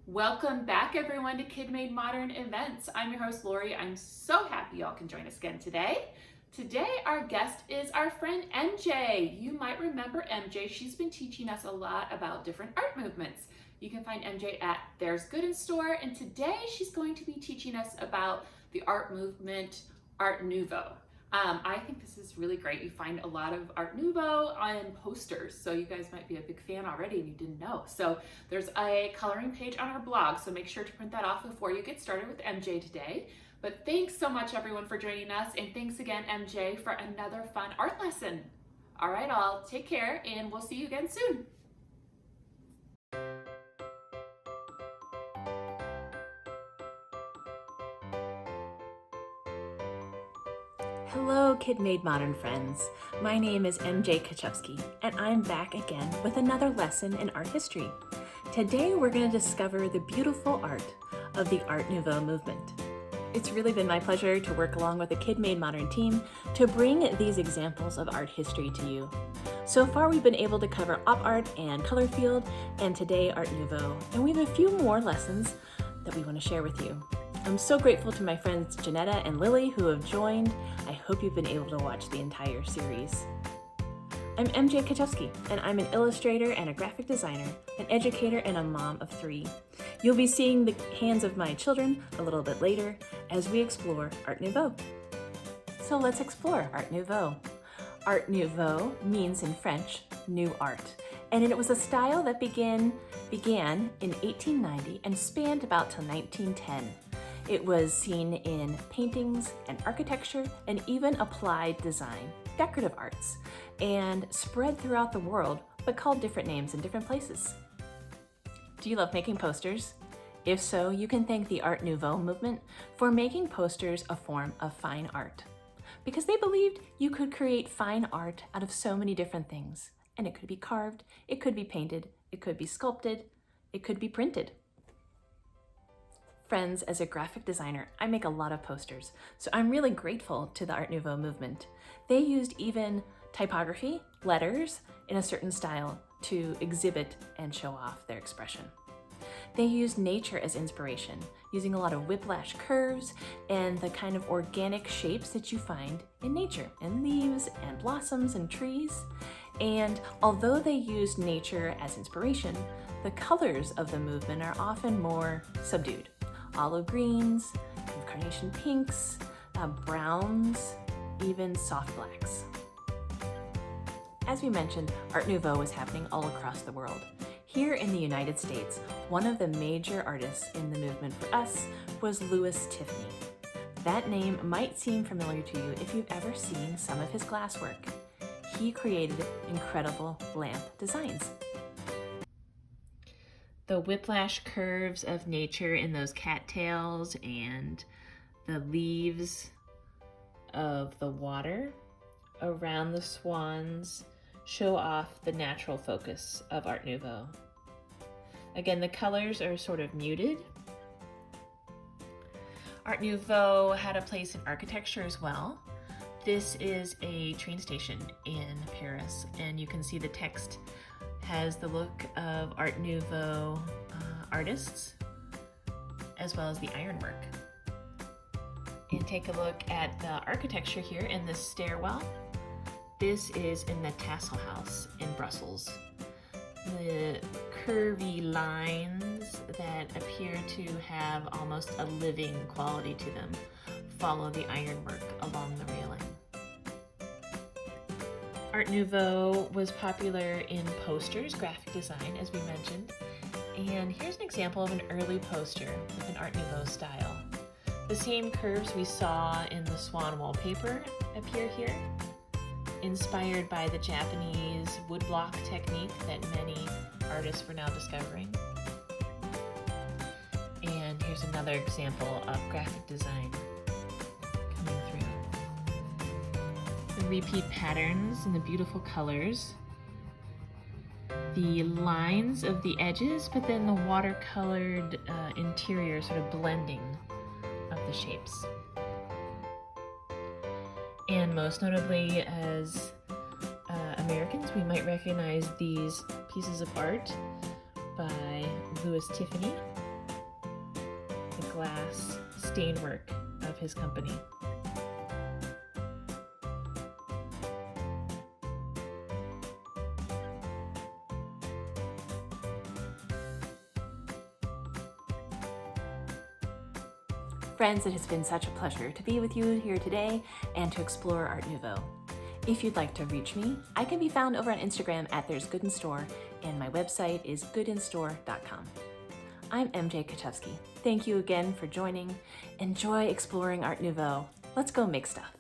Welcome back everyone to KidMadeModern events. I'm your host Laurie. I'm so happy y'all can join us again today. Today our guest is our friend MJ. You might remember MJ. She's been teaching us a lot about different art movements. You can find MJ at There's Good in Store, and today she's going to be teaching us about the art movement Art Nouveau. I think this is really great. You find a lot of Art Nouveau on posters, so you guys might be a big fan already and you didn't know. So there's a coloring page on our blog, so make sure to print that off before you get started with MJ today. But thanks so much everyone for joining us, and thanks again MJ for another fun art lesson. All right, all take care and we'll see you again soon. Hello KidMadeModern friends, my name is MJ Kocovski and I'm back again with another lesson in art history. Today we're going to discover the beautiful art of the Art Nouveau movement. It's really been my pleasure to work along with the KidMadeModern team to bring these examples of art history to you. So far we've been able to cover op art and color field, and today Art Nouveau, and we have a few more lessons that we want to share with you. I'm so grateful to my friends Janetta and Lily who have joined. I hope you've been able to watch the entire series. I'm MJ Kocovski, and I'm an illustrator and a graphic designer, an educator, and a mom of 3. You'll be seeing the hands of my children a little bit later as we explore Art Nouveau. So let's explore Art Nouveau. Art Nouveau means in French, new art, and it was a style that began in 1890 and spanned about till 1910. It was seen in paintings and architecture and even applied design, decorative arts, and spread throughout the world, but called different names in different places. Do you love making posters? If so, you can thank the Art Nouveau movement for making posters a form of fine art, because they believed you could create fine art out of so many different things. And it could be carved, it could be painted, it could be sculpted, it could be printed. Friends, as a graphic designer, I make a lot of posters, so I'm really grateful to the Art Nouveau movement. They used even typography, letters, in a certain style to exhibit and show off their expression. They used nature as inspiration, using a lot of whiplash curves and the kind of organic shapes that you find in nature, and leaves and blossoms and trees. And although they used nature as inspiration, the colors of the movement are often more subdued. Olive greens, carnation pinks, browns, even soft blacks. As we mentioned, Art Nouveau was happening all across the world. Here in the United States, one of the major artists in the movement for us was Tiffany. That name might seem familiar to you if you've ever seen some of his glasswork. He created incredible lamp designs. The whiplash curves of nature in those cattails and the leaves of the water around the swans show off the natural focus of Art Nouveau. Again, the colors are sort of muted. Art Nouveau had a place in architecture as well. This is a train station in Paris, and you can see the text has the look of Art Nouveau artists, as well as the ironwork. And take a look at the architecture here in the stairwell. This is in the Tassel House in Brussels. The curvy lines that appear to have almost a living quality to them follow the ironwork along the railing. Art Nouveau was popular in posters, graphic design, as we mentioned. And here's an example of an early poster with an Art Nouveau style. The same curves we saw in the swan wallpaper appear here, inspired by the Japanese woodblock technique that many artists were now discovering. And here's another example of graphic design coming through. The repeat patterns and the beautiful colors. The lines of the edges, but then the watercolored interior sort of blending of the shapes. And most notably, as Americans, we might recognize these pieces of art by Tiffany. the glass stonework of his company. Friends, it has been such a pleasure to be with you here today and to explore Art Nouveau. If you'd like to reach me, I can be found over on Instagram at There's Good in Store, and my website is goodinstore.com. I'm MJ Kocovski. Thank you again for joining. Enjoy exploring Art Nouveau. Let's go make stuff.